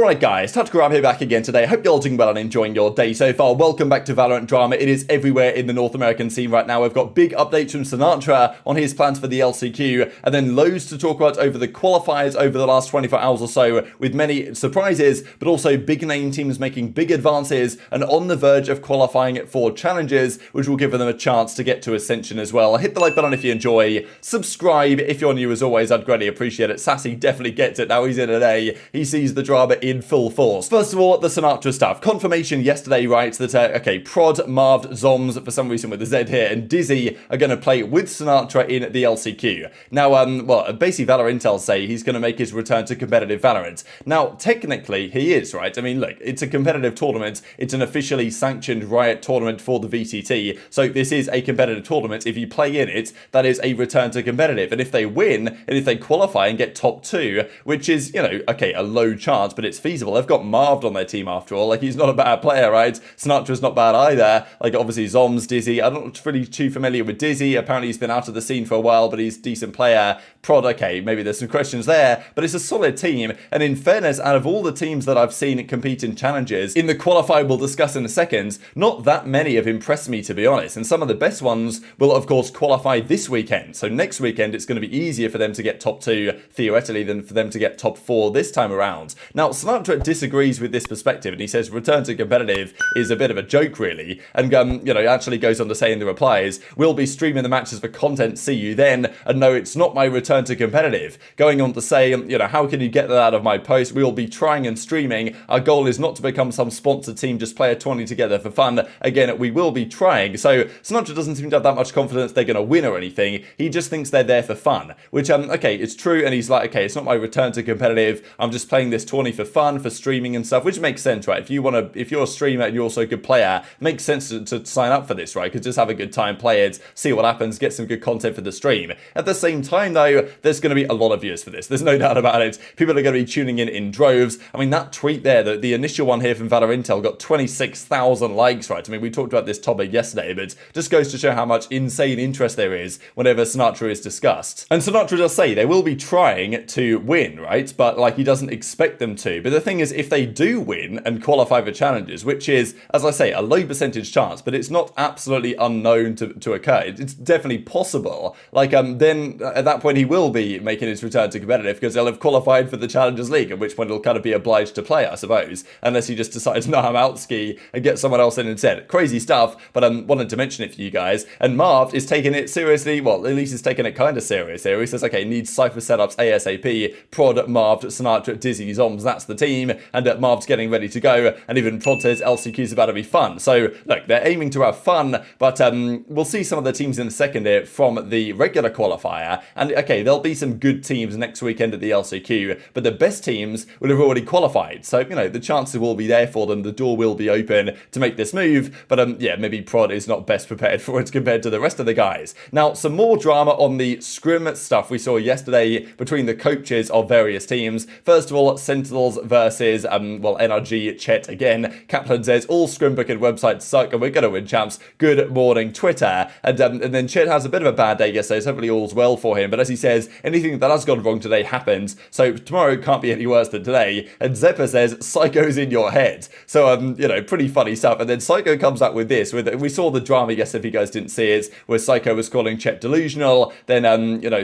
Alright guys, TacticalRab here back again today. Hope you're all doing well and enjoying your day so far. Welcome back to VALORANT Drama. It is everywhere in the North American scene right now. We've got big updates from Sinatraa on his plans for the LCQ, and then loads to talk about over the qualifiers over the last 24 hours or so, with many surprises, but also big name teams making big advances and on the verge of qualifying for challenges, which will give them a chance to get to Ascension as well. Hit the like button if you enjoy. Subscribe if you're new as always. I'd greatly appreciate it. Sassy definitely gets it. Now he's in today. He sees the drama in full force. First of all, the Sinatraa stuff. Confirmation yesterday, right, that, Prod, Marved, Zoms, for some reason with the Z here, and Dizzy are going to play with Sinatraa in the LCQ. Now, basically VALORANT Intel say he's going to make his return to competitive VALORANT. Now, technically, he is, right? I mean, look, it's a competitive tournament. It's an officially sanctioned Riot tournament for the VCT, so this is a competitive tournament. If you play in it, that is a return to competitive, and if they win, and if they qualify and get top 2, which is, a low chance, but it's feasible. They've got Marved on their team after all. Like, he's not a bad player, right? Sinatra's not bad either. Like, obviously, Zoms, Dizzy. I'm not really too familiar with Dizzy. Apparently, he's been out of the scene for a while, but he's a decent player. Prod, maybe there's some questions there, but it's a solid team. And in fairness, out of all the teams that I've seen compete in challenges, in the qualifier we'll discuss in a second, not that many have impressed me, to be honest. And some of the best ones will, of course, qualify this weekend. So next weekend, it's going to be easier for them to get top 2, theoretically, than for them to get top 4 this time around. Now, Sinatraa disagrees with this perspective, and he says return to competitive is a bit of a joke, really. And, actually goes on to say in the replies, we'll be streaming the matches for content, see you then, and no, it's not my return to competitive. Going on to say, how can you get that out of my post? We will be trying and streaming. Our goal is not to become some sponsored team, just play a 20 together for fun. Again, we will be trying. So Sinatraa doesn't seem to have that much confidence they're going to win or anything. He just thinks they're there for fun, which, it's true. And he's like, okay, it's not my return to competitive. I'm just playing this tourney for fun, for streaming and stuff, which makes sense, right? If you're a streamer and you're also a good player, it makes sense to sign up for this, right? Because just have a good time, play it, see what happens, get some good content for the stream. At the same time, though, there's going to be a lot of viewers for this. There's no doubt about it. People are going to be tuning in droves. I mean, that tweet there, the initial one here from VALORANT Intel got 26,000 likes, right? I mean, we talked about this topic yesterday, but just goes to show how much insane interest there is whenever Sinatraa is discussed. And Sinatraa does say they will be trying to win, right? But, he doesn't expect them to. But the thing is, if they do win and qualify for challenges, which is, as I say, a low percentage chance, but it's not absolutely unknown to occur. It's definitely possible. Then at that point he will be making his return to competitive because they'll have qualified for the Challengers League, at which point he'll kind of be obliged to play, I suppose, unless he just decides, no, I'm out ski and get someone else in instead. Crazy stuff, but I wanted to mention it for you guys. And Marv is taking it seriously. Well, at least he's taking it kind of serious here. He says, okay, needs Cypher setups ASAP. Prod, Marv, Sinatraa, Dizzy, Zoms, that's the team, and Marv's getting ready to go, and even Prod says LCQ's about to be fun. So, look, they're aiming to have fun, but we'll see some of the teams in the second here from the regular qualifier, and okay, there'll be some good teams next weekend at the LCQ, but the best teams will have already qualified, so, the chances will be there for them, the door will be open to make this move, but maybe Prod is not best prepared for it compared to the rest of the guys. Now, some more drama on the scrim stuff we saw yesterday between the coaches of various teams. First of all, Sentinels versus, NRG, Chet again. Kaplan says, all scrimbook and websites suck and we're going to win, champs. Good morning, Twitter. And then Chet has a bit of a bad day yesterday, so hopefully all's well for him. But as he says, anything that has gone wrong today happens, so tomorrow can't be any worse than today. And Zeppa says, psycho's in your head. So, pretty funny stuff. And then Psycho comes out with this. We saw the drama yesterday, if you guys didn't see it, where Psycho was calling Chet delusional. Then,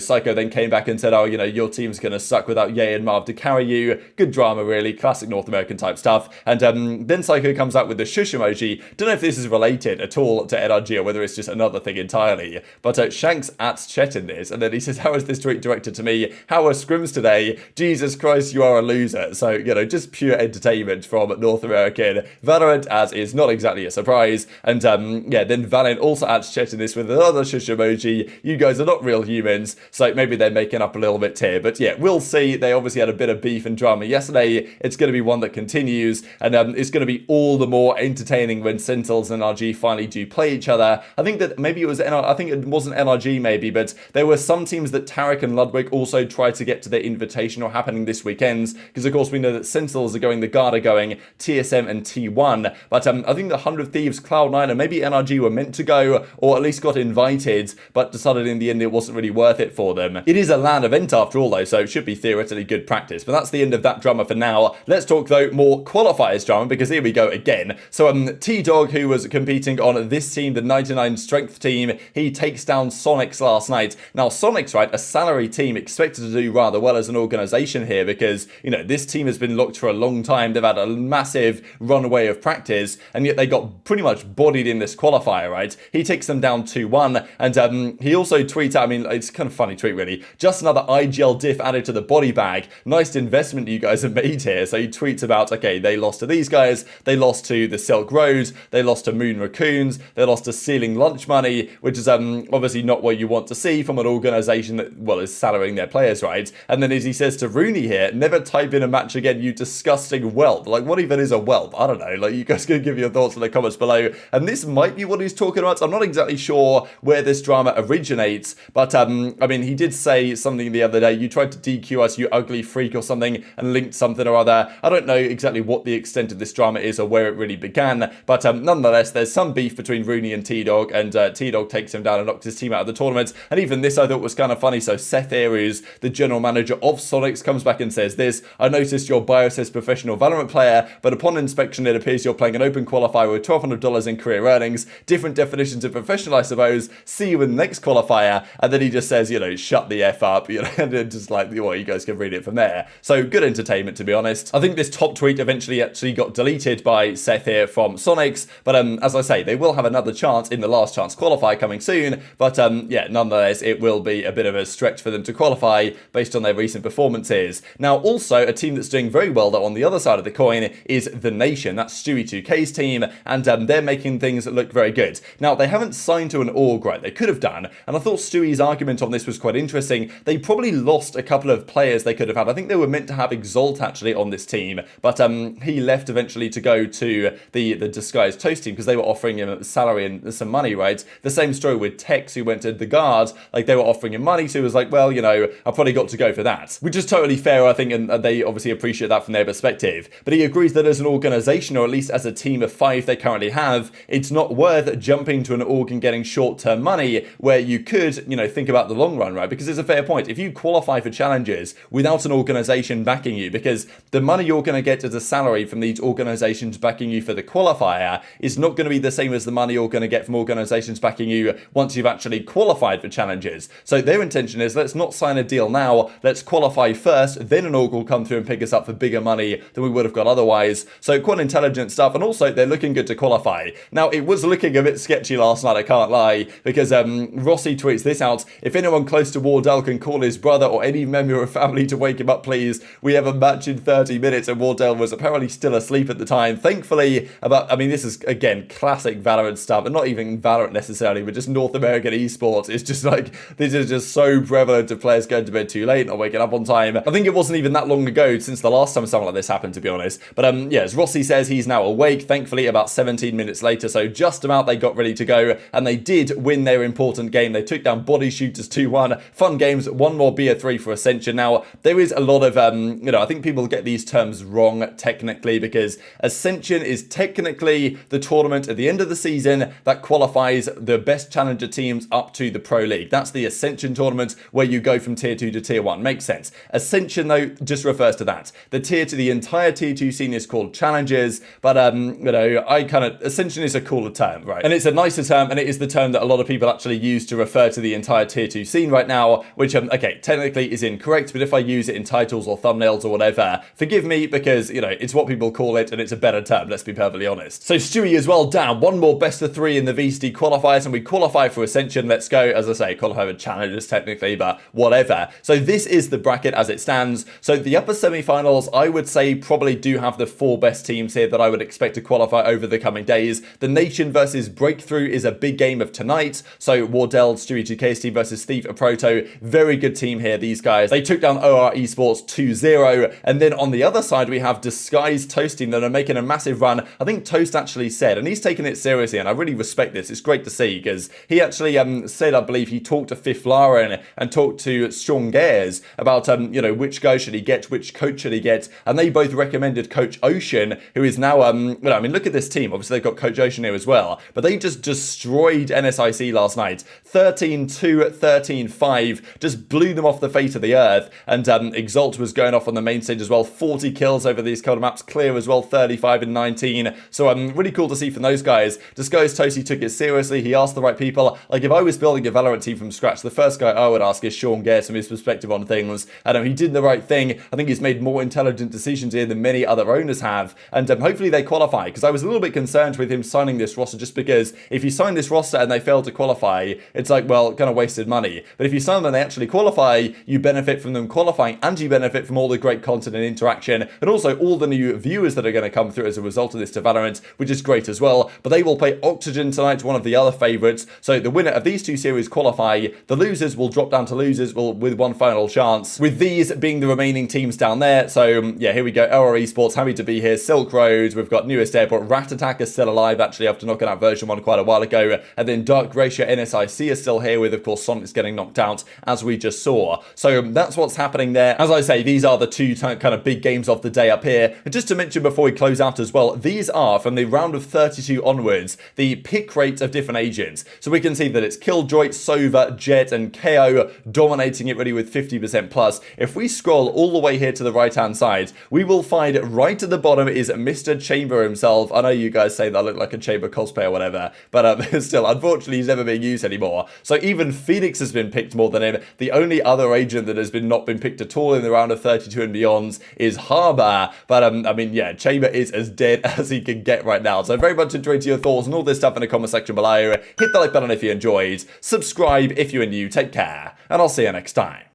Psycho then came back and said, oh, your team's going to suck without Ye and Marv to carry you. Good drama, really. Classic North American type stuff. And then Psycho comes out with the shush emoji. Don't know if this is related at all to NRG or whether it's just another thing entirely. But Shanks adds Chet in this. And then he says, how is this tweet directed to me? How are scrims today? Jesus Christ, you are a loser. So, just pure entertainment from North American VALORANT, as is not exactly a surprise. And then VALORANT also adds Chet in this with another shush emoji. You guys are not real humans. So maybe they're making up a little bit here. But yeah, we'll see. They obviously had a bit of beef and drama yesterday. It's going to be one that continues, and it's going to be all the more entertaining when Sentinels and NRG finally do play each other. I think that maybe it was I think it wasn't NRG maybe, but there were some teams that Tarek and Ludwig also tried to get to their invitational happening this weekend, because of course we know that Sentinels are going, the Guard are going, TSM and T1, but I think the 100 Thieves, Cloud9 and maybe NRG were meant to go, or at least got invited, but decided in the end it wasn't really worth it for them. It is a LAN event after all though, so it should be theoretically good practice, but that's the end of that drama for now. now. Let's talk, though, more qualifiers drama, because here we go again. So, T-Dog, who was competing on this team, the 99 strength team, he takes down Sonics last night. Now, Sonics, right, a salary team, expected to do rather well as an organization here, because, you know, this team has been locked for a long time. They've had a massive runaway of practice, and yet they got pretty much bodied in this qualifier, right? He takes them down 2-1, and he also tweets out, I mean, it's kind of funny tweet, really. Just another IGL Dephh added to the body bag. Nice investment you guys have made here. So he tweets about, okay, they lost to these guys, they lost to the Silk Road, they lost to Moon Raccoons, they lost to Ceiling Lunch Money, which is obviously not what you want to see from an organization that, well, is salarying their players, right? And then as he says to Rooney here, never type in a match again, you disgusting whelp. Like, what even is a whelp? I don't know. Like, you guys can give your thoughts in the comments below. And this might be what he's talking about. I'm not exactly sure where this drama originates, but I mean, he did say something the other day, you tried to DQ us, you ugly freak, or something, and linked something or other. I don't know exactly what the extent of this drama is or where it really began, but nonetheless, there's some beef between Rooney and T-Dog, and T-Dog takes him down and knocks his team out of the tournament. And even this I thought was kind of funny. So Seth here, who's the general manager of Sonics, comes back and says this: I noticed your bio says professional Valorant player, but upon inspection it appears you're playing an open qualifier with $1,200 in career earnings. Different definitions of professional, I suppose. See you in the next qualifier. And then he just says, you know, shut the F up, you know, and then just like, well, you guys can read it from there. So good entertainment, to be honest. I think this top tweet eventually actually got deleted by Seth here from Sonics, but as I say, they will have another chance in the last chance qualifier coming soon, but yeah, nonetheless, it will be a bit of a stretch for them to qualify based on their recent performances. Now, also, a team that's doing very well, though, on the other side of the coin is The Nation. That's Stewie2K's team, and they're making things look very good. Now, they haven't signed to an org, right? They could have done, and I thought Stewie's argument on this was quite interesting. They probably lost a couple of players they could have had. I think they were meant to have Exalt, actually, on this team, but he left eventually to go to the Disguised Toast team because they were offering him salary and some money, right? The same story with Tex, who went to the Guard. Like, they were offering him money, so he was like, well, you know, I probably got to go for that, which is totally fair, I think, and they obviously appreciate that from their perspective. But he agrees that as an organization, or at least as a team of 5 they currently have, it's not worth jumping to an org and getting short-term money where you could, you know, think about the long run, right? Because it's a fair point. If you qualify for challenges without an organization backing you, because the money you're going to get as a salary from these organizations backing you for the qualifier is not going to be the same as the money you're going to get from organizations backing you once you've actually qualified for challenges. So their intention is, let's not sign a deal now, let's qualify first, then an org will come through and pick us up for bigger money than we would have got otherwise. So quite intelligent stuff, and also they're looking good to qualify. Now, it was looking a bit sketchy last night, I can't lie, because Rossi tweets this out: if anyone close to Wardell can call his brother or any member of family to wake him up, please. We have a match in 30 minutes, and Wardell was apparently still asleep at the time. Thankfully, I mean, this is, again, classic Valorant stuff, and not even Valorant necessarily, but just North American esports. It's just like, this is just so prevalent of players going to bed too late, not waking up on time. I think it wasn't even that long ago since the last time something like this happened, to be honest. But yeah, as Rossi says, he's now awake, thankfully, about 17 minutes later, so just about they got ready to go, and they did win their important game. They took down Body Shooters 2-1. Fun games, one more BO3 for Ascension. Now, there is a lot of, you know, I think people get these terms wrong, technically, because Ascension is technically the tournament at the end of the season that qualifies the best challenger teams up to the Pro League. That's the Ascension tournament where you go from Tier 2 to Tier 1. Makes sense. Ascension, though, just refers to that. The entire Tier 2 scene is called Challengers, but, you know, Ascension is a cooler term, right? And it's a nicer term, and it is the term that a lot of people actually use to refer to the entire Tier 2 scene right now, which, okay, technically is incorrect, but if I use it in titles or thumbnails or whatever, forgive me, because, you know, it's what people call it, and it's a better term, let's be perfectly honest. So Stewie as well down. One more best of 3 in the VCT qualifiers, and we qualify for Ascension. Let's go. As I say, qualify for Challengers technically, but whatever. So this is the bracket as it stands. So the upper semi-finals, I would say, probably do have the 4 best teams here that I would expect to qualify over the coming days. The Nation versus Breakthrough is a big game of tonight. So Wardell, Stewie2K's team versus Thief Proto. Very good team here, these guys. They took down OR Esports 2-0. And then on the other side, we have Disguised Toast team that are making a massive run. I think Toast actually said, and he's taking it seriously, and I really respect this. It's great to see, because he actually said, I believe, he talked to Fifth Lara and talked to Strong Gares about, you know, which guy should he get, which coach should he get, and they both recommended Coach Ocean, who is now, you know, I mean, look at this team. Obviously, they've got Coach Ocean here as well, but they just destroyed NSIC last night. 13-2, 13-5, just blew them off the face of the earth, and Exalt was going off on the main stage as as well. 40 kills over these couple of maps. Clear as well, 35 and 19. So really cool to see from those guys. Disguised Tosi took it seriously. He asked the right people. Like, if I was building a Valorant team from scratch, the first guy I would ask is Sean Guest from his perspective on things. He did the right thing. I think he's made more intelligent decisions here than many other owners have. And hopefully they qualify, because I was a little bit concerned with him signing this roster, just because if you sign this roster and they fail to qualify, it's like, well, kind of wasted money. But if you sign them and they actually qualify, you benefit from them qualifying, and you benefit from all the great content and interaction, and also all the new viewers that are going to come through as a result of this to Valorant, which is great as well. But they will play Oxygen tonight, one of the other favourites. So the winner of these two series qualify. The losers will drop down to losers with one final chance, with these being the remaining teams down there. So yeah, here we go. LR Esports, happy to be here. Silk Road, we've got Newest Airport. Rat Attack is still alive, actually, after knocking out version 1 quite a while ago. And then Dark Glacier NSIC is still here, with, of course, Sonic's getting knocked out, as we just saw. So that's what's happening there. As I say, these are the two kind of big games of the day up here. And just to mention before we close out as well, these are, from the round of 32 onwards, the pick rate of different agents. So we can see that it's Killjoy, Sova, Jet, and KO dominating it really with 50% plus. If we scroll all the way here to the right-hand side, we will find right at the bottom is Mr. Chamber himself. I know you guys say that I look like a Chamber cosplay or whatever, but still, unfortunately, he's never being used anymore. So even Phoenix has been picked more than him. The only other agent that has not been picked at all in the round of 32 and beyond is Harbor. But I mean, yeah, Chamber is as dead as he can get right now. So very much enjoyed your thoughts and all this stuff in the comment section below. Hit the like button if you enjoyed. Subscribe if you are new. Take care, and I'll see you next time.